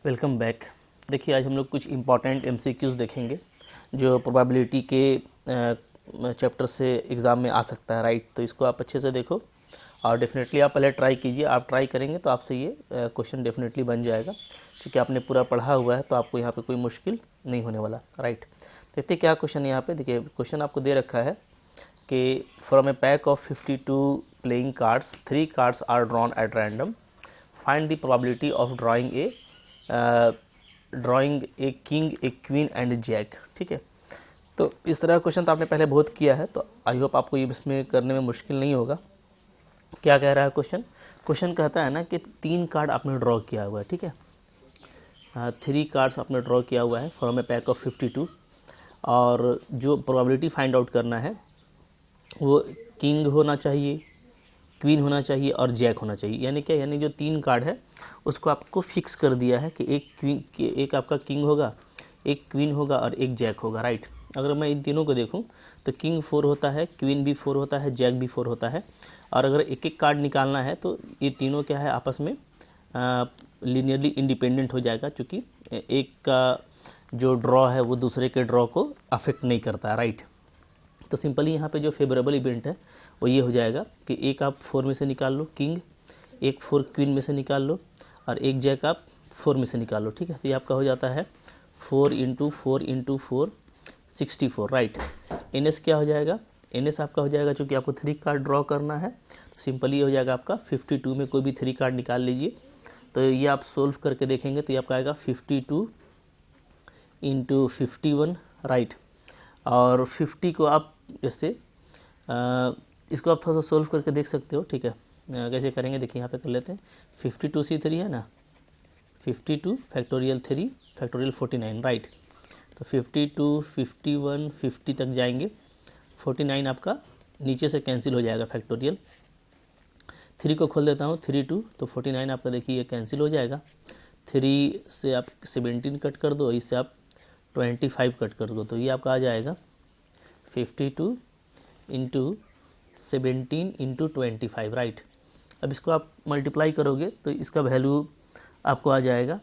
Welcome back. देखिए आज हम लोग कुछ इम्पॉर्टेंट एमसीक्यूज़ देखेंगे जो प्रोबेबिलिटी के चैप्टर से एग्ज़ाम में आ सकता है, राइट। तो इसको आप अच्छे से देखो और डेफिनेटली आप पहले ट्राई कीजिए। आप ट्राई करेंगे तो आपसे ये क्वेश्चन डेफिनेटली बन जाएगा, क्योंकि आपने पूरा पढ़ा हुआ है तो आपको यहाँ पे कोई मुश्किल नहीं होने वाला, राइट। देखते क्या क्वेश्चन है यहाँ पे। देखिए क्वेश्चन आपको दे रखा है कि from a pack of 52 playing cards 3 cards are drawn at random, find the probability of drawing a king, a queen and jack. ठीक है, तो इस तरह का क्वेश्चन तो आपने पहले बहुत किया है, तो आई होप आपको ये इसमें करने में मुश्किल नहीं होगा। क्या कह रहा है क्वेश्चन? क्वेश्चन कहता है ना कि 3 कार्ड आपने ड्रॉ किया हुआ है, ठीक है। 3 कार्ड्स आपने ड्रॉ किया हुआ है फ्रॉम ए पैक ऑफ 52, और जो प्रोबेबिलिटी फाइंड आउट करना है वो किंग होना चाहिए, क्वीन होना चाहिए और जैक होना चाहिए। यानी क्या, यानी जो 3 कार्ड है उसको आपको फिक्स कर दिया है कि एक आपका किंग होगा, एक क्वीन होगा और एक जैक होगा, राइट। अगर मैं इन तीनों को देखूं तो किंग 4 होता है, क्वीन भी 4 होता है, जैक भी 4 होता है। और अगर एक एक कार्ड निकालना है तो ये तीनों क्या है, आपस में लीनियरली इंडिपेंडेंट हो जाएगा, क्योंकि एक का जो ड्रॉ है वो दूसरे के ड्रॉ को अफेक्ट नहीं करता, राइट। तो सिंपली यहाँ पे जो फेवरेबल इवेंट है वो ये हो जाएगा कि एक आप 4 में से निकाल लो किंग, एक 4 क्वीन में से निकाल लो और एक जैक आप 4 में से निकाल लो, ठीक है। तो ये आपका हो जाता है 4 × 4 × 4 64, राइट। एनएस क्या हो जाएगा? एनएस आपका हो जाएगा, चूँकि आपको 3 कार्ड ड्रॉ करना है तो सिंपली हो जाएगा आपका 52 में कोई भी 3 कार्ड निकाल लीजिए। तो ये आप सोल्व करके देखेंगे तो ये आपका आएगा 52 × 51, राइट। और 50 को आप जैसे इसको आप थोड़ा सा सोल्व करके देख सकते हो, ठीक है। कैसे करेंगे देखिए, यहाँ पे कर लेते हैं। 52C3 है ना, 52 फैक्टोरियल 3 फैक्टोरियल 49, राइट। तो 52, 51, 50 तक जाएंगे, 49 आपका नीचे से कैंसिल हो जाएगा फैक्टोरियल। 3 को खोल देता हूँ, 3 2, तो 49 आपका देखिए ये कैंसिल हो जाएगा। 3 से आप 17 कट कर दो, इससे आप 25 कट कर दो, तो ये आपका आ जाएगा 52 × 17 × 25, राइट। अब इसको आप मल्टीप्लाई करोगे तो इसका वैल्यू आपको आ जाएगा,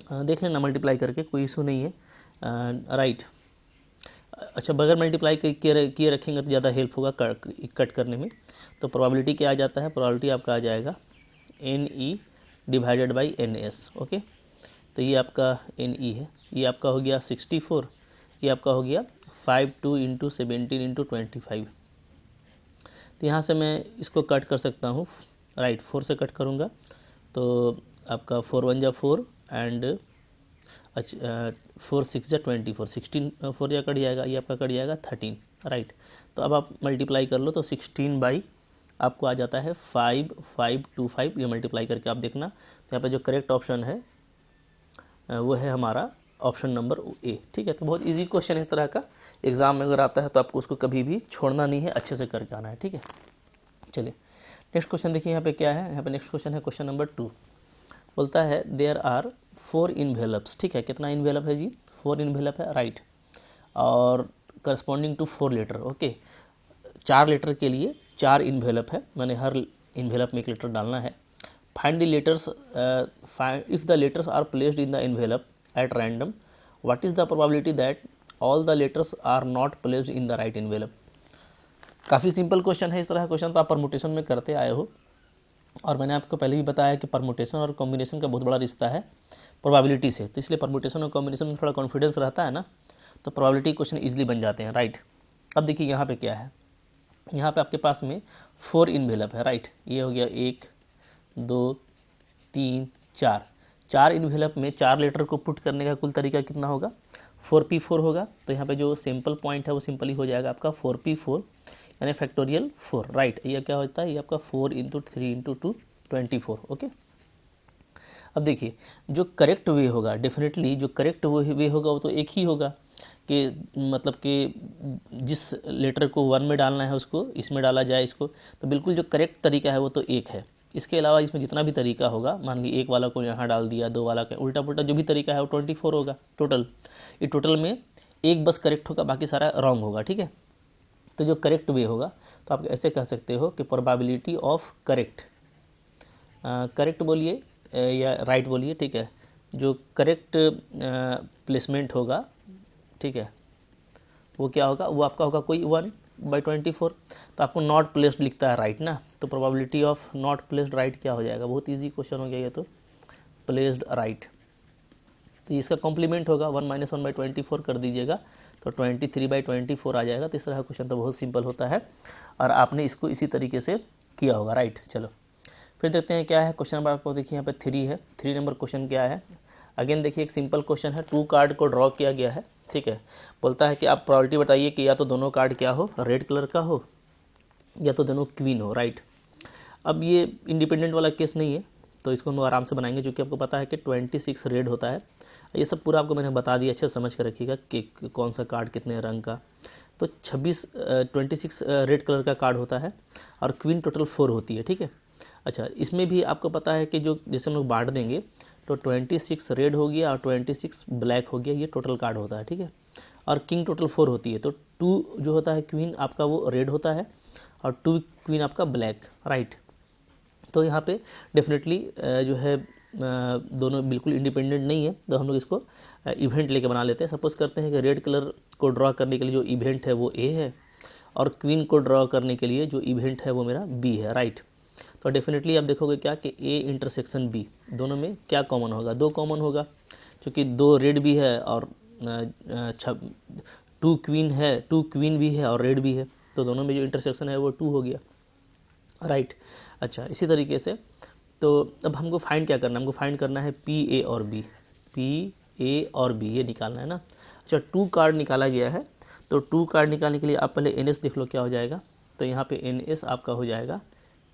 देख लेना मल्टीप्लाई करके, कोई इशू नहीं है, राइट। अच्छा, बगैर मल्टीप्लाई किए रखेंगे तो ज़्यादा हेल्प होगा कट करने में। तो प्रोबेबिलिटी क्या आ जाता है? प्रोबेबिलिटी आपका आ जाएगा NE / NS, ओके। तो ये आपका NE है, ये आपका हो गया 64, ये आपका हो गया 52 × 17 × 25। तो यहाँ से मैं इसको कट कर सकता हूँ, राइट। 4 से कट करूँगा तो आपका 4 1 जा 4 एंड 4 6 जा 24, 16 4 या कट जाएगा, ये आपका कट जाएगा 13, राइट। तो अब आप मल्टीप्लाई कर लो तो 16 बाई आपको आ जाता है 5525। ये मल्टीप्लाई करके आप देखना, तो यहाँ पे जो करेक्ट ऑप्शन है वो है हमारा ऑप्शन नंबर ए, ठीक है। तो बहुत इजी क्वेश्चन इस तरह का एग्जाम में अगर आता है तो आपको उसको कभी भी छोड़ना नहीं है, अच्छे से करके आना है, ठीक है। चलिए नेक्स्ट क्वेश्चन देखिए, यहाँ पे क्या है। यहाँ पे नेक्स्ट क्वेश्चन है क्वेश्चन नंबर 2। बोलता है देयर आर 4 इन्वेलप्स, ठीक है। कितना इन्वेलप है जी? 4 इन्वेलप है, राइट। और corresponding to 4 letter, okay. 4 letter के लिए 4 इन्वेलप है, मैंने हर इन्वेलप में 1 लेटर डालना है। Find the letters, if the letters are placed in the envelope at random, what is the probability that all the letters are not placed in the right envelope? काफ़ी simple question है। इस तरह का question तो आप permutation में करते आए हो, और मैंने आपको पहले भी बताया कि परमुटेशन और कॉम्बिनेशन का बहुत बड़ा रिश्ता है प्रोबेबिलिटी से, तो इसलिए परमुटेशन और कॉम्बिनेशन में थोड़ा कॉन्फिडेंस रहता है ना, तो प्रोबेबिलिटी क्वेश्चन इजीली बन जाते हैं, राइट। अब देखिए यहाँ पे क्या है, यहाँ पे आपके पास में 4 इन्वेलप है, राइट। ये हो गया 1 2 3 4 इन्वेलप में 4 लेटर को पुट करने का कुल तरीका कितना होगा? 4p4 होगा। तो यहाँ पे जो सिंपल पॉइंट है वो सिंपली हो जाएगा आपका 4p4 यानी फैक्टोरियल 4, राइट। ये क्या होता है? ये आपका 4 × 3 × 2 24, ओके। अब देखिए जो करेक्ट वे होगा, डेफिनेटली जो करेक्ट वे होगा वो तो एक ही होगा, कि मतलब कि जिस लेटर को 1 में डालना है उसको इसमें डाला जाए इसको, तो बिल्कुल जो करेक्ट तरीका है वो तो एक है। इसके अलावा इसमें जितना भी तरीका होगा, मान ली 1 वाला को यहाँ डाल दिया, 2 वाला का उल्टा पुल्टा जो भी तरीका है वो 24 होगा टोटल। ये टोटल में एक बस करेक्ट होगा, बाकी सारा रॉन्ग होगा, ठीक है। तो जो करेक्ट वे होगा तो आप ऐसे कह सकते हो कि प्रोबेबिलिटी ऑफ करेक्ट, करेक्ट बोलिए या राइट बोलिए, ठीक है। जो करेक्ट प्लेसमेंट होगा, ठीक है, वो क्या होगा, वो आपका होगा कोई 1/24। तो आपको नॉट प्लेस्ड लिखता है राइट ना, तो probability of not placed right क्या हो जाएगा, बहुत इजी क्वेश्चन हो गया ये तो, प्लेस्ड राइट। तो इसका कॉम्प्लीमेंट होगा 1 - 1/24 कर दीजिएगा तो 23/24 आ जाएगा। तो इस तरह का क्वेश्चन तो बहुत सिंपल होता है और आपने इसको इसी तरीके से किया होगा, राइट। चलो फिर देखते हैं क्या है क्वेश्चन नंबर, आपको देखिए यहाँ पे 3 है। 3 नंबर क्वेश्चन क्या है, अगेन देखिए एक सिंपल क्वेश्चन है, 2 कार्ड को ड्रॉ किया गया है, ठीक है। बोलता है कि आप प्रोबेबिलिटी बताइए कि या तो दोनों कार्ड क्या हो, रेड कलर का हो या तो दोनों क्वीन हो, राइट। अब ये इंडिपेंडेंट वाला केस नहीं है तो इसको हम आराम से बनाएंगे, क्योंकि आपको पता है कि 26 रेड होता है। ये सब पूरा आपको मैंने बता दिया, अच्छे समझ कर रखिएगा कि कौन सा कार्ड कितने रंग का। तो 26 रेड कलर का कार्ड होता है और क्वीन टोटल 4 होती है, ठीक है। अच्छा, इसमें भी आपको पता है कि जो जैसे हम लोग बांट देंगे तो 26 रेड हो गया और 26 ब्लैक हो गया, ये टोटल कार्ड होता है, ठीक है। और किंग टोटल 4 होती है, तो 2 जो होता है क्वीन आपका वो रेड होता है और 2 क्वीन आपका ब्लैक, राइट। तो यहाँ पे डेफिनेटली जो है दोनों बिल्कुल इंडिपेंडेंट नहीं है, तो हम लोग इसको इवेंट लेके बना लेते हैं। सपोज करते हैं कि रेड कलर को ड्रॉ करने के लिए जो इवेंट है वो ए है और क्वीन को ड्रॉ करने के लिए जो इवेंट है वो मेरा बी है, राइट। तो डेफिनेटली आप देखोगे क्या कि ए इंटरसेक्शन बी, दोनों में क्या कॉमन होगा, 2 कॉमन होगा, क्योंकि 2 रेड भी है और 2 क्वीन है, 2 क्वीन भी है और रेड भी है, तो दोनों में जो इंटरसेक्शन है वो 2 हो गया, राइट। अच्छा, इसी तरीके से तो अब हमको फाइंड क्या करना है, हमको फाइंड करना है पी ए और बी, पी ए और बी ये निकालना है ना। अच्छा, 2 कार्ड निकाला गया है, तो 2 कार्ड निकालने के लिए आप पहले एन एस देख लो क्या हो जाएगा। तो यहाँ पे एन एस आपका हो जाएगा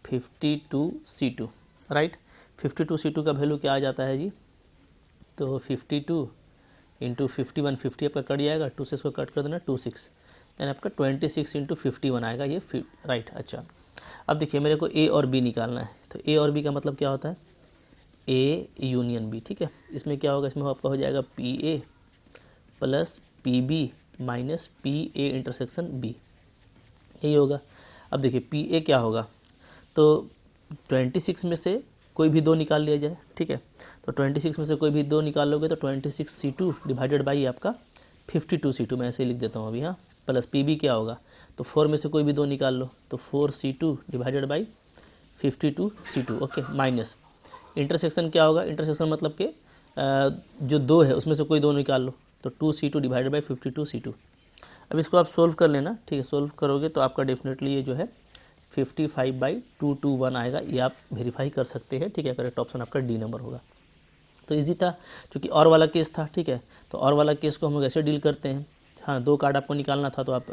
52C2, राइट। 52C2 का वैल्यू क्या आ जाता है जी, तो 52 × 51, 50 आपका कट जाएगा, 2 से इसको कट कर देना 26, यानी आपका 26 × 51 आएगा ये, राइट। अच्छा, अब देखिए मेरे को ए और बी निकालना है, तो ए और बी का मतलब क्या होता है, ए यूनियन बी, ठीक है। इसमें क्या होगा, इसमें आपका हो जाएगा P A plus P B minus P A intersection B, यही होगा। अब देखिए पी ए क्या होगा, तो 26 में से कोई भी 2 निकाल लिया जाए, ठीक है। तो 26 में से कोई भी 2 निकाल लोगे तो 26C2 डिवाइडेड बाई आपका 52C2, मैं ऐसे ही लिख देता हूँ अभी, हाँ। प्लस पी बी क्या होगा, तो 4 में से कोई भी 2 निकाल लो तो 4C2 divided by 52C2, okay. Minus intersection क्या होगा, इंटरसेक्शन मतलब कि जो 2 है उसमें से कोई 2 निकाल लो तो 2C2 डिवाइडेड बाई 52C2। अब इसको आप सोल्व कर लेना, ठीक है। सोल्व करोगे तो आपका डेफिनेटली ये जो है 55/221 आएगा, ये आप वेरीफाई कर सकते हैं, ठीक है। करेक्ट ऑप्शन आपका डी नंबर होगा। तो इजी था, क्योंकि और वाला केस था, ठीक है। तो और वाला केस को हम लोग ऐसे डील करते हैं, हाँ 2 कार्ड आपको निकालना था तो आप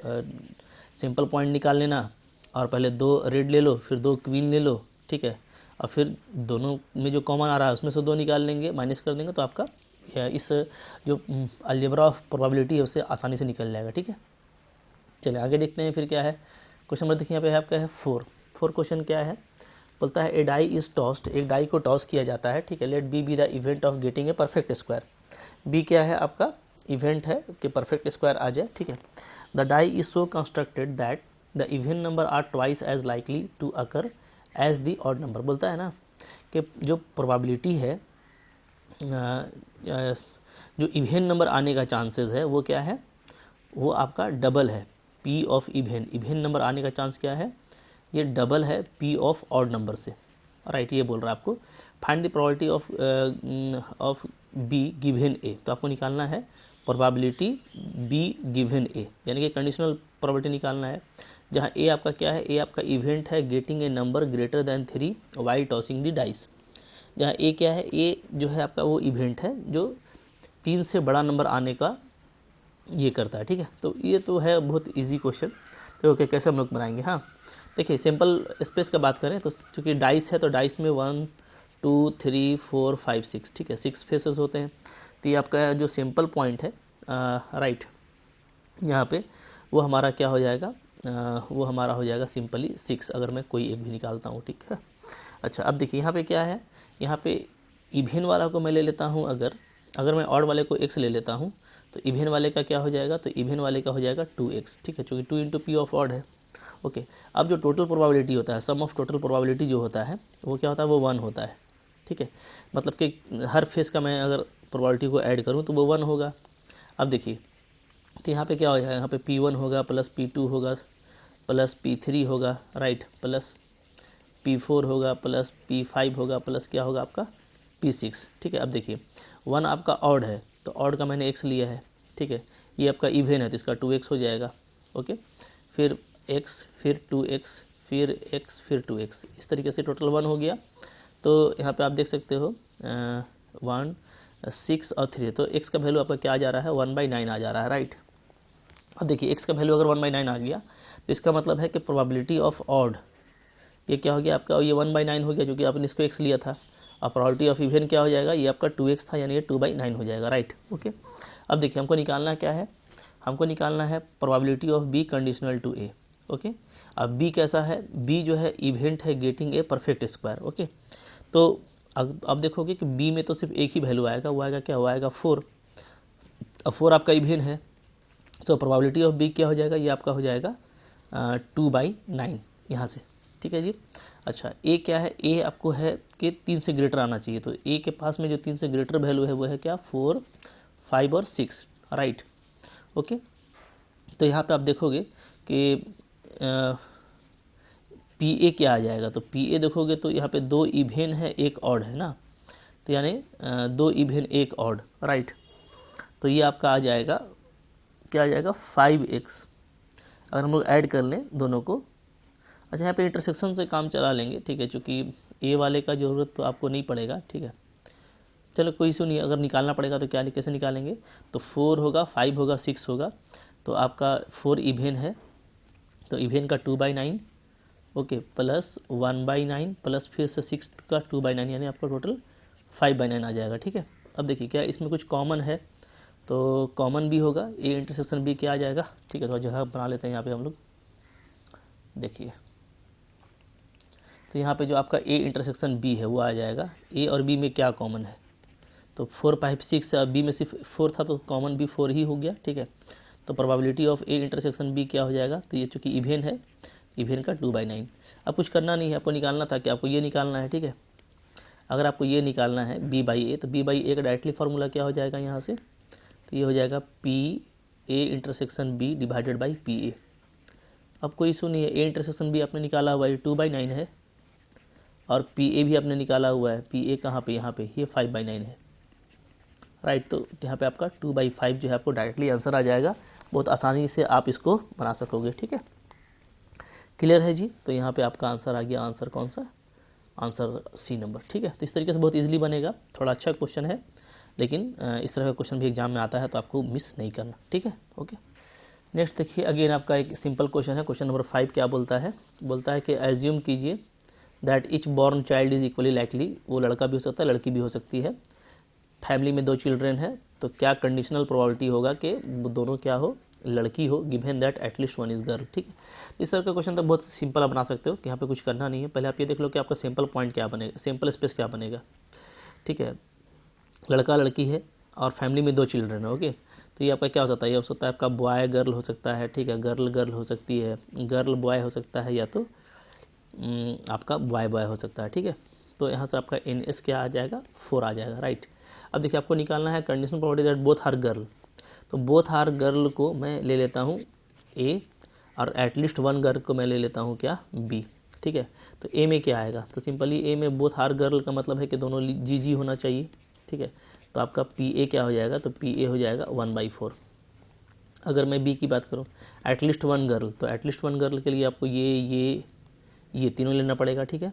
सिंपल पॉइंट निकाल लेना और पहले 2 रेड ले लो, फिर 2 क्वीन ले लो, ठीक है। और फिर दोनों में जो कॉमन आ रहा है उसमें से 2 निकाल लेंगे, माइनस कर देंगे, तो आपका इस जो अलजेब्रा ऑफ प्रोबेबिलिटी है उससे आसानी से निकल जाएगा, ठीक है। चलिए आगे देखते हैं फिर क्या है क्वेश्चन नंबर, देखिए यहाँ पे है आपका है 4 क्वेश्चन क्या है, बोलता है ए डाई इज टॉस्ड, एक डाई को टॉस किया जाता है, ठीक है। Let B the event of getting a perfect square, B क्या है आपका इवेंट है कि परफेक्ट स्क्वायर आ जाए, ठीक है। The die is so constructed that the even number are twice as likely to occur as the odd number, बोलता है ना कि जो प्रोबेबिलिटी है जो इवन नंबर आने का चांसेस है वो क्या है, वो आपका डबल है, पी ऑफ इवन नंबर आने का चांस क्या है, ये डबल है पी ऑफ ऑड नंबर से, राइट। ये बोल रहा है आपको find the probability of B given A, तो आपको निकालना है प्रोबेबिलिटी बी गिवन ए, यानी कि कंडीशनल प्रोबेबिलिटी निकालना है, जहाँ ए आपका क्या है, ए आपका इवेंट है getting a number greater than 3 while tossing the dice, जहाँ ए क्या है, ए जो है आपका वो इवेंट है जो 3 से बड़ा नंबर आने का ये करता है, ठीक है। तो ये तो है बहुत इजी क्वेश्चन, तो ओके कैसे हम लोग बनाएंगे, हाँ। देखिए सिंपल स्पेस का बात करें तो चूँकि डाइस है तो डाइस में 1 2 3 4 5 6, ठीक है, 6 फेसेस होते हैं। तो ये आपका जो सिंपल पॉइंट है, राइट, यहाँ पे वो हमारा क्या हो जाएगा, वो हमारा हो जाएगा सिंपली 6, अगर मैं कोई एक भी निकालता हूँ, ठीक है। अच्छा, अब देखिए यहाँ पे क्या है, यहाँ पे इवन वाला को मैं ले लेता हूँ, अगर मैं ऑड वाले को x ले लेता हूँ तो इवन वाले का क्या हो जाएगा, तो इवन वाले का हो जाएगा 2x, ठीक है, क्योंकि 2 × p ऑफ ऑड है, ओके। अब जो टोटल प्रोबेबिलिटी होता है, सम ऑफ टोटल प्रोबेबिलिटी जो होता है वो क्या होता है, वो 1 होता है, ठीक है। मतलब कि हर फेस का मैं अगर प्रोबेबिलिटी को ऐड करूँ तो वो 1 होगा। अब देखिए तो यहाँ पे क्या हो जाएगा, यहाँ पे P1 होगा प्लस P2 होगा प्लस P3 होगा, राइट, प्लस P4 होगा प्लस P5 होगा प्लस क्या होगा आपका P6, ठीक है। अब देखिए 1 आपका ऑड है तो ऑड का मैंने x लिया है, ठीक है। ये आपका इवन है तो इसका 2x हो जाएगा, ओके। फिर x, फिर 2x, फिर x, फिर 2x, इस तरीके से टोटल 1 हो गया। तो यहाँ पे आप देख सकते हो 1, 6 और 3, तो x का वैल्यू आपका क्या आ जा रहा है, 1/9 आ जा रहा है, राइट। अब देखिए x का वैल्यू अगर 1/9 आ गया तो इसका मतलब है कि प्रोबेबिलिटी ऑफ ऑड ये क्या हो गया आपका, ये 1/9 हो गया जो कि आपने इसको x लिया था। और प्रोबेबिलिटी ऑफ इवन क्या हो जाएगा, ये आपका 2x था यानी ये 2/9 हो जाएगा, राइट, ओके। अब देखिए हमको निकालना क्या है, हमको निकालना है probability of b conditional to a, okay. अब b कैसा है, b जो है इवेंट है getting a perfect square, okay. तो अब देखोगे कि b में तो सिर्फ एक ही वैल्यू आएगा, वो आएगा क्या, वो आएगा 4। अब 4 आपका इवेंट है, सो प्रोबेबिलिटी ऑफ b क्या हो जाएगा, ये आपका हो जाएगा 2/9 यहाँ से, ठीक है जी। अच्छा a क्या है, a आपको है कि 3 से ग्रेटर आना चाहिए, तो a के पास में जो 3 से ग्रेटर वैल्यू है वो है क्या, 4, 5 और 6, राइट, ओके। तो यहाँ पे आप देखोगे कि PA क्या आ जाएगा, तो PA देखोगे तो यहाँ पे 2 इवेन है, एक ऑड है ना, तो यानी 2 इवेन एक ऑड, राइट। तो ये आपका आ जाएगा, क्या आ जाएगा, 5x। अगर हम लोग ऐड कर लें दोनों को, अच्छा यहाँ पे इंटरसेक्शन से काम चला लेंगे, ठीक है, चूँकि ए वाले का ज़रूरत तो आपको नहीं पड़ेगा, ठीक है। चलो कोई इशू नहीं, अगर निकालना पड़ेगा तो क्या कैसे निकालेंगे, तो 4 होगा, 5 होगा, 6 होगा, तो आपका 4 इवेन है तो इवेन का 2/9, ओके, प्लस 1/9 प्लस फिर से 6 का 2/9 यानी आपका टोटल 5/9 आ जाएगा, ठीक है। अब देखिए क्या इसमें कुछ कॉमन है, तो कॉमन भी होगा, ए इंटरसेक्शन बी क्या आ जाएगा, ठीक है। तो जगह बना लेते हैं यहाँ पे हम लोग, देखिए तो यहाँ पे जो आपका ए इंटरसेक्शन बी है वो आ जाएगा। ए और बी में क्या कॉमन है, तो 4, 5, 6 है, बी में सिर्फ 4 था तो कॉमन भी 4 ही हो गया, ठीक है। तो probability of A intersection B क्या हो जाएगा, तो ये चूँकि इवेन है, इवेन का 2/9। अब कुछ करना नहीं है, आपको निकालना था कि आपको ये निकालना है, ठीक है। अगर आपको ये निकालना है b/a, तो b/a का डायरेक्टली फार्मूला क्या हो जाएगा यहाँ से, तो ये हो जाएगा PA intersection b divided by PA। अब कोई इशू नहीं है, ए इंटरसेक्शन बी आपने निकाला हुआ है 2/9 है, और PA भी आपने निकाला हुआ है, PA कहाँ पे, यहाँ पे, ये 5/9 है, राइट। तो यहाँ पे आपका 2/5 जो है आपको डायरेक्टली आंसर आ जाएगा, बहुत आसानी से आप इसको बना सकोगे, ठीक है। क्लियर है जी। तो यहाँ पे आपका आंसर आ गया, आंसर कौन सा, आंसर सी नंबर, ठीक है। तो इस तरीके से बहुत इजीली बनेगा, थोड़ा अच्छा क्वेश्चन है, लेकिन इस तरह का क्वेश्चन भी एग्जाम में आता है तो आपको मिस नहीं करना, ठीक है, ओके। नेक्स्ट देखिए, अगेन आपका एक सिंपल क्वेश्चन है, क्वेश्चन नंबर 5 क्या बोलता है, बोलता है कि एज्यूम कीजिए that each born child is equally likely, वो लड़का भी हो सकता है लड़की भी हो सकती है, फैमिली में 2 चिल्ड्रेन है, तो क्या कंडीशनल प्रोबेबिलिटी होगा कि दोनों क्या हो, लड़की हो, given that at least 1 is girl, ठीक है। तो इस तरह का क्वेश्चन तो बहुत सिंपल आप बना सकते हो कि यहाँ पे कुछ करना नहीं है। पहले आप ये देख लो कि आपका सिंपल पॉइंट क्या बनेगा, सिंपल स्पेस क्या बनेगा, ठीक है। लड़का लड़की है और फैमिली में 2 चिल्ड्रन है, ओके। तो ये आपका क्या हो सकता है, ये हो सकता है आपका बॉय गर्ल हो सकता है, ठीक है, गर्ल गर्ल हो सकती है, गर्ल बॉय हो सकता है, या तो आपका बॉय बॉय हो सकता है, ठीक है। तो यहाँ से आपका NS क्या आ जाएगा, 4 आ जाएगा, राइट। अब देखिए आपको निकालना है conditional probability that both are girl, तो बोथ आर गर्ल को मैं ले लेता हूँ A, और एटलीस्ट 1 गर्ल को मैं ले लेता हूँ क्या, B, ठीक है। तो A में क्या आएगा, तो सिंपली A में बोथ आर गर्ल का मतलब है कि दोनों GG होना चाहिए, ठीक है। तो आपका PA क्या हो जाएगा, तो PA हो जाएगा 1/4। अगर मैं B की बात करूँ, एटलीस्ट 1 गर्ल, तो एटलीस्ट 1 गर्ल के लिए आपको ये तीनों लेना पड़ेगा, ठीक है।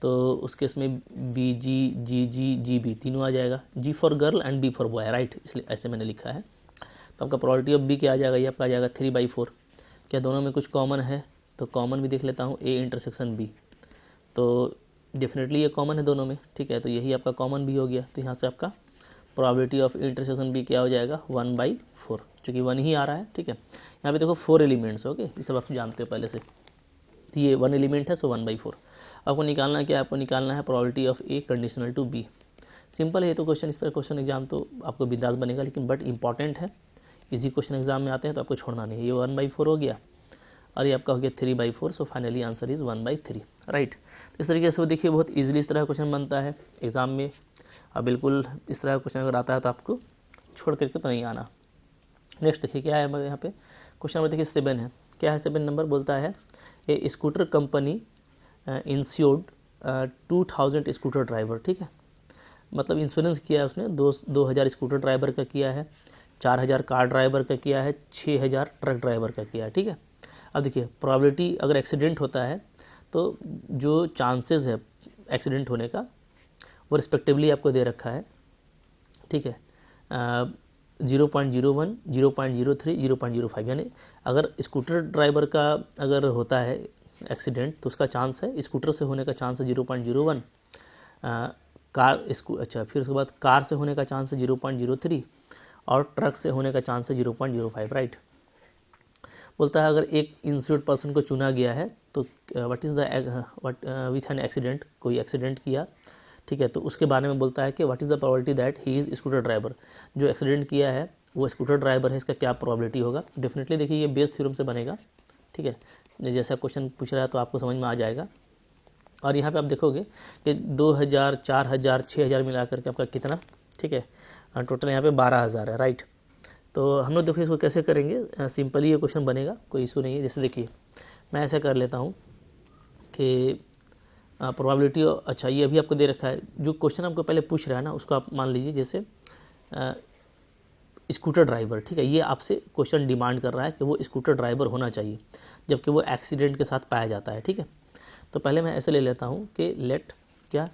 तो उस केस में BG, GG, GB तीनों आ जाएगा, G for girl and B for boy, right, इसलिए ऐसे मैंने लिखा है। तो आपका प्रोबेबिलिटी ऑफ B क्या आ जाएगा, ये आपका आ जाएगा 3/4। क्या दोनों में कुछ कॉमन है, तो कॉमन भी देख लेता हूँ, A इंटरसेक्शन B, तो डेफिनेटली ये कॉमन है दोनों में, ठीक है। तो यही आपका कॉमन भी हो गया, तो यहाँ से आपका प्रोबेबिलिटी ऑफ इंटरसेक्शन B क्या हो जाएगा, 1/4, चूँकि 1 ही आ रहा है, ठीक है। यहाँ पे देखो 4 एलिमेंट्स, ओके, ये सब आप जानते हो पहले से, तो ये 1 एलिमेंट है, सो 1/4। आपको निकालना क्या है, आपको निकालना है probability of A conditional to B। Simple है तो क्वेश्चन, इस तरह क्वेश्चन एग्जाम तो आपको बिंदास बनेगा, लेकिन बट इंपॉर्टेंट है, इजी क्वेश्चन एग्जाम में आते हैं तो आपको छोड़ना नहीं है। ये 1/4 हो गया और ये आपका हो गया 3/4, so finally answer is 1/3, right. इस तरीके से वो देखिए बहुत ईजिली इस तरह का क्वेश्चन बनता है एग्ज़ाम में। अब बिल्कुल इस तरह का क्वेश्चन अगर आता है तो आपको छोड़ करके तो नहीं आना। नेक्स्ट देखिए क्या है यहाँ पे क्वेश्चन नंबर देखिए 7 है। क्या है 7 नंबर? बोलता है a scooter company insured 2000 scooter driver. ठीक है, मतलब इंश्योरेंस किया है उसने 2000 स्कूटर ड्राइवर का किया है, 4000 कार ड्राइवर का किया है, 6000 ट्रक ड्राइवर का किया है। ठीक है, अब देखिए प्रोबेबिलिटी अगर एक्सीडेंट होता है तो जो चांसेस है एक्सीडेंट होने का वो रिस्पेक्टिवली आपको दे रखा है। ठीक है, 0.01, 0.03, 0.05, यानी अगर स्कूटर ड्राइवर का अगर होता है एक्सीडेंट तो उसका चांस है, स्कूटर से होने का चांस है 0.01, फिर उसके बाद कार से होने का चांस है 0.03 और ट्रक से होने का चांस है 0.05, राइट। बोलता है अगर एक इंश्योर्ड पर्सन को चुना गया है तो what is the with an accident, कोई एक्सीडेंट किया, ठीक है, तो उसके बारे में बोलता है कि what is the probability that he is scooter driver, जो एक्सीडेंट किया है वो स्कूटर ड्राइवर है, इसका क्या प्रोबेबिलिटी होगा। डेफिनेटली देखिए ये बेस थ्योरम से बनेगा। ठीक है, जैसा क्वेश्चन पूछ रहा है तो आपको समझ में आ जाएगा। और यहाँ पे आप देखोगे कि 2000, 4000, 6000 मिला करके आपका कितना, ठीक है, टोटल यहाँ पे 12000 है, राइट। तो हम लोग देखिए इसको कैसे करेंगे, सिंपली ये क्वेश्चन बनेगा, कोई इशू नहीं है। जैसे देखिए मैं ऐसा कर लेता हूँ कि प्रोबेबिलिटी, अच्छा ये अभी आपको दे रखा है, जो क्वेश्चन आपको पहले पूछ रहा है ना उसको आप मान लीजिए जैसे स्कूटर ड्राइवर। ठीक है, ये आपसे क्वेश्चन डिमांड कर रहा है कि वो स्कूटर ड्राइवर होना चाहिए जबकि वो एक्सीडेंट के साथ पाया जाता है। ठीक है, तो पहले मैं ऐसे ले लेता हूँ कि लेट क्या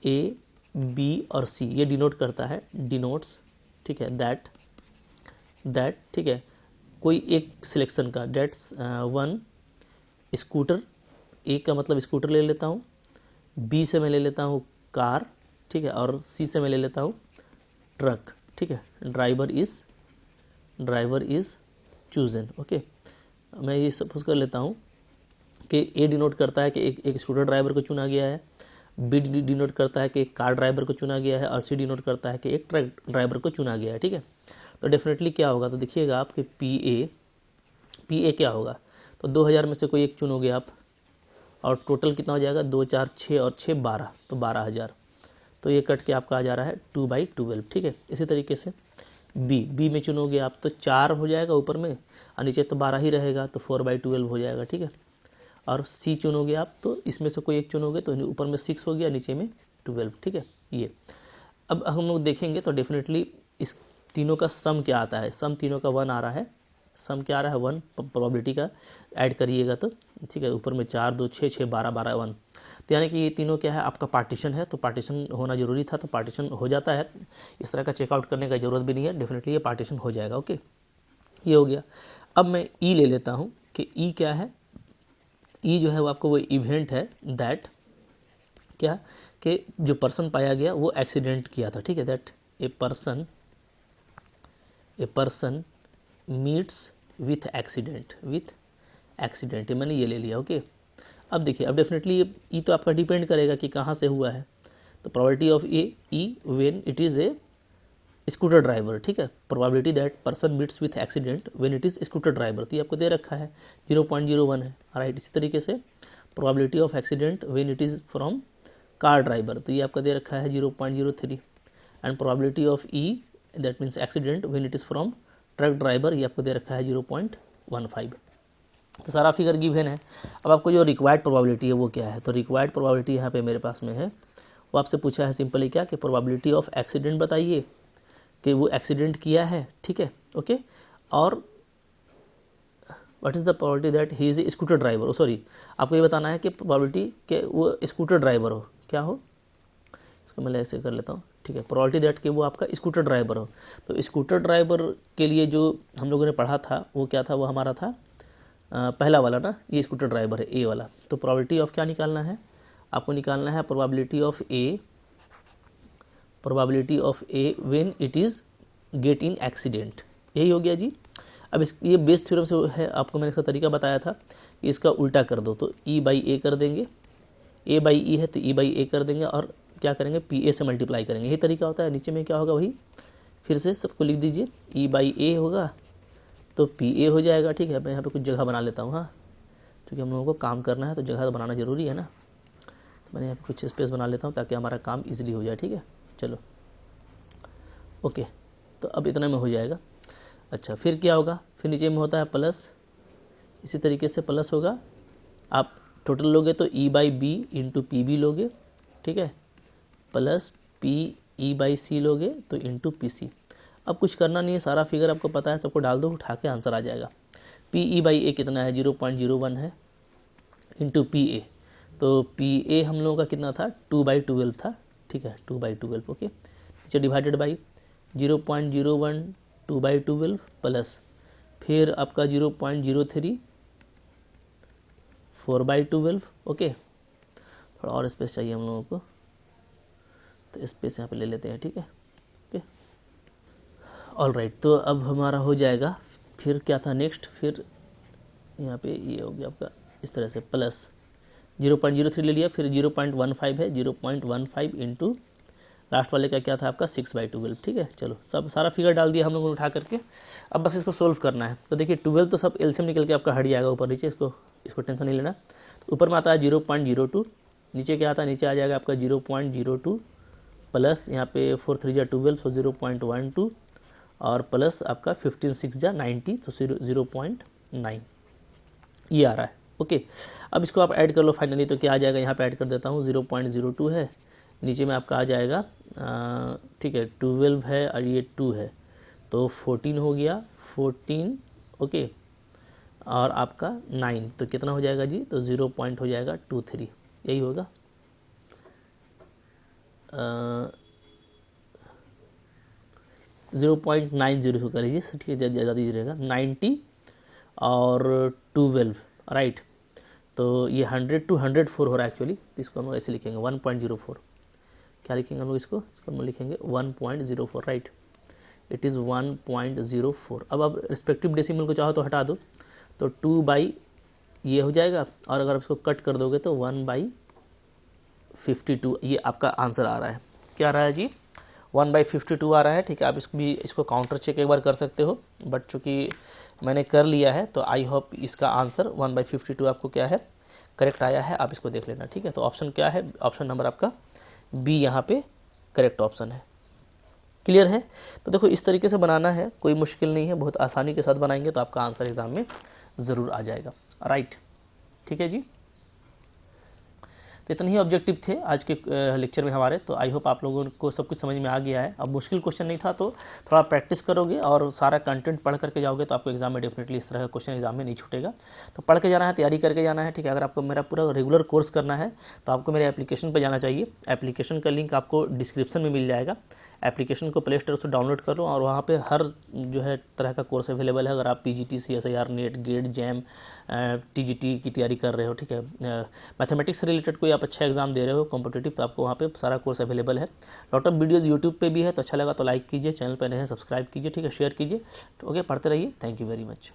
ए, बी और सी ये डिनोट करता है, डिनोट्स, ठीक है, दैट, ठीक है, कोई एक सिलेक्शन का, डेट्स वन स्कूटर, ए का मतलब स्कूटर ले लेता हूँ, बी से मैं ले लेता हूँ कार, ठीक है, और सी से मैं ले लेता हूँ ट्रक। ठीक है, ड्राइवर इज़ चूजन। ओके, मैं ये सपोज कर लेता हूँ कि ए डिनोट करता है कि एक स्कूटर ड्राइवर को चुना गया है, बी डिनोट करता है कि एक कार ड्राइवर को चुना गया है, और सी डिनोट करता है कि एक ट्रक ड्राइवर को चुना गया है। ठीक है, तो डेफिनेटली क्या होगा, तो देखिएगा आप कि पी ए क्या होगा, तो 2000 में से कोई एक चुनोगे आप, और टोटल कितना हो जाएगा, 2, 4, 6 और 6 12, तो 12000, तो ये कट के आपका आ जा रहा है 2/12। ठीक है, इसी तरीके से बी में चुनोगे आप तो 4 हो जाएगा ऊपर में, और नीचे तो 12 ही रहेगा, तो 4/12 हो जाएगा। ठीक है, और सी चुनोगे आप तो इसमें से कोई एक चुनोगे तो ऊपर में 6 हो गया, नीचे में 12। ठीक है, ये अब हम लोग देखेंगे तो डेफिनेटली इस तीनों का सम क्या आता है, सम तीनों का 1 आ रहा है, सम क्या आ रहा है 1, प्रोबेबिलिटी का ऐड करिएगा तो, ठीक है, ऊपर में 4, 2, 6, 6, 12, 12, 1, तो यानी कि ये तीनों क्या है आपका पार्टीशन है, तो पार्टीशन होना जरूरी था, तो पार्टीशन हो जाता है, इस तरह का चेकआउट करने का ज़रूरत भी नहीं है, डेफिनेटली ये पार्टीशन हो जाएगा। ओके, ये हो गया। अब मैं ई ले लेता हूँ कि ई क्या है, ई जो है वो आपको वो इवेंट है दैट क्या कि जो पर्सन पाया गया वो एक्सीडेंट किया था। ठीक है, that a person meets with accident, मैंने ये ले लिया। ओके, अब देखिए अब डेफिनेटली ये ई तो आपका डिपेंड करेगा कि कहाँ से हुआ है, तो probability of E when it is a scooter driver. ठीक है, probability that person meets with accident when it is scooter driver, तो ये आपको दे रखा है 0.01 है, राइट। इसी तरीके से probability of accident when it is from car driver, तो ये आपका दे रखा है 0.03, and probability of E that means accident when it is from truck driver, ये आपको दे रखा है 0.15। तो सारा फिगर गिवन है। अब आपको जो रिक्वायर्ड प्रोबेबिलिटी है वो क्या है, तो रिक्वायर्ड प्रोबेबिलिटी यहाँ पे मेरे पास में है, वो आपसे पूछा है सिंपली क्या कि प्रोबेबिलिटी ऑफ एक्सीडेंट बताइए कि वो एक्सीडेंट किया है। ठीक है, ओके, और what is the probability that he is a scooter driver, sorry आपको ये बताना है कि प्रोबेबिलिटी कि वो स्कूटर ड्राइवर हो, क्या हो, इसको मैं ऐसे कर लेता हूँ। ठीक है, प्रोबेबिलिटी दैट कि वो आपका स्कूटर ड्राइवर हो, तो स्कूटर ड्राइवर के लिए जो हम लोगों ने पढ़ा था वो क्या था, वो हमारा था पहला वाला ना, ये स्कूटर ड्राइवर है ए वाला, तो प्रोबेबिलिटी ऑफ क्या निकालना है आपको, निकालना है probability of A when it is get in accident, यही हो गया जी। अब ये बेस थ्योरम से है, आपको मैंने इसका तरीका बताया था कि इसका उल्टा कर दो, तो E/A कर देंगे, A/E है तो E/A कर देंगे, और क्या करेंगे PA से मल्टीप्लाई करेंगे, यही तरीका होता है। नीचे में क्या होगा वही फिर से सबको लिख दीजिए, E/A होगा तो PA हो जाएगा। ठीक है, मैं यहाँ पे कुछ जगह बना लेता हूँ, हाँ, क्योंकि हम लोगों को काम करना है तो जगह तो बनाना ज़रूरी है ना, मैंने यहाँ पे कुछ स्पेस बना लेता हूँ ताकि हमारा काम इजीली हो जाए, ठीक है। चलो ओके, तो अब इतना में हो जाएगा। अच्छा फिर क्या होगा, फिर नीचे में होता है प्लस, इसी तरीके से प्लस होगा। आप टोटल लोगे तो E by B into P B लोगे, ठीक है, plus P E by C लोगे तो इंटू पी सी। अब कुछ करना नहीं है, सारा फिगर आपको पता है, सबको डाल दो, उठा के आंसर आ जाएगा। पी ई बाई ए कितना है, 0.01 है, इंटू पी ए, तो पी ए हम लोगों का कितना था, 2/12 था, ठीक है, 2/12 ओके। नीचे डिवाइडेड बाई 0.01 2/12 प्लस फिर आपका 0.03 4/12 ओके। थोड़ा और स्पेस चाहिए हम लोगों को, तो स्पेस यहाँ पे ले लेते हैं, ठीक है ओके। ऑल राइट, तो अब हमारा हो जाएगा। फिर क्या था नेक्स्ट, फिर यहाँ पे ये हो गया आपका इस तरह से, प्लस 0.03 ले लिया, फिर 0.15 है, 0.15 इंटू लास्ट वाले का क्या था आपका 6/12, ठीक है। चलो सब सारा फिगर डाल दिया हम लोगों ने उठा करके, अब बस इसको सोल्व करना है। तो देखिए 12 तो सब एलसीएम निकल के आपका हट जाएगा ऊपर नीचे, इसको टेंशन नहीं लेना। तो ऊपर में आता है 0.02, नीचे क्या आता है, नीचे आ जाएगा आपका 0.02 प्लस यहाँ पे 4 3 जा 12 तो 0.12 और प्लस आपका 15 6 जा 90 तो 0.9 ये आ रहा है ओके। अब इसको आप ऐड कर लो फाइनली, तो क्या आ जाएगा, यहाँ पे ऐड कर देता हूँ, 0.02 है, नीचे में आपका आ जाएगा ठीक है 12 है और ये 2 है तो 14 हो गया, 14 ओके, और आपका 9 तो कितना हो जाएगा जी, तो 0 पॉइंट हो जाएगा 23, यही होगा। 0.90 कर लीजिए, ठीक है, ज़्यादा दीजिए रहेगा, 90 और 12 राइट, तो ये 100 to 104 हो रहा है एक्चुअली, तो इसको हम लोग ऐसे लिखेंगे 1.04, क्या लिखेंगे हम लोग इसको हम लोग लिखेंगे 1.04 राइट, इट इज़ 1.04। अब आप रिस्पेक्टिव डेसिमल को चाहो तो हटा दो, तो 2 बाई ये हो जाएगा, और अगर आप इसको कट कर दोगे तो 1/52 ये आपका आंसर आ रहा है। क्या आ रहा है जी, 1/52 आ रहा है, ठीक है। आप इसको काउंटर चेक एक बार कर सकते हो, बट चूँकि मैंने कर लिया है तो आई होप इसका आंसर 1/52 आपको क्या है करेक्ट आया है, आप इसको देख लेना, ठीक है। तो ऑप्शन क्या है, ऑप्शन नंबर आपका बी यहाँ पे करेक्ट ऑप्शन है। क्लियर है, तो देखो इस तरीके से बनाना है, कोई मुश्किल नहीं है, बहुत आसानी के साथ बनाएंगे तो आपका आंसर एग्जाम में ज़रूर आ जाएगा राइट, ठीक है जी। तो इतने ही ऑब्जेक्टिव थे आज के लेक्चर में हमारे, तो आई होप आप लोगों को सब कुछ समझ में आ गया है। अब मुश्किल क्वेश्चन नहीं था, तो थोड़ा प्रैक्टिस करोगे और सारा कंटेंट पढ़ करके जाओगे तो आपको एग्जाम में डेफिनेटली इस तरह का क्वेश्चन एग्जाम में नहीं छूटेगा। तो पढ़ के जाना है, तैयारी करके जाना है, ठीक है। अगर आपको मेरा पूरा रेगुलर कोर्स करना है तो आपको मेरे एप्लीकेशन पर जाना चाहिए। एप्लीकेशन का लिंक आपको डिस्क्रिप्शन में मिल जाएगा। एप्लीकेशन को प्ले स्टोर से डाउनलोड कर लो और वहाँ पे हर जो है तरह का कोर्स अवेलेबल है। अगर आप PGT, CSIR, NET, GATE, JAM, TGT की तैयारी कर रहे हो, ठीक है, मैथमेटिक्स से रिलेटेड कोई आप अच्छा एग्जाम दे रहे हो कॉम्पिटिटिव, तो आपको वहाँ पे सारा कोर्स अवेलेबल है। लॉट ऑफ वीडियोज़ यूट्यूब पे भी है, तो अच्छा लगा तो लाइक कीजिए, चैनल पर नए हैं सब्सक्राइब कीजिए, ठीक है, शेयर कीजिए, ओके। पढ़ते रहिए, थैंक यू वेरी मच।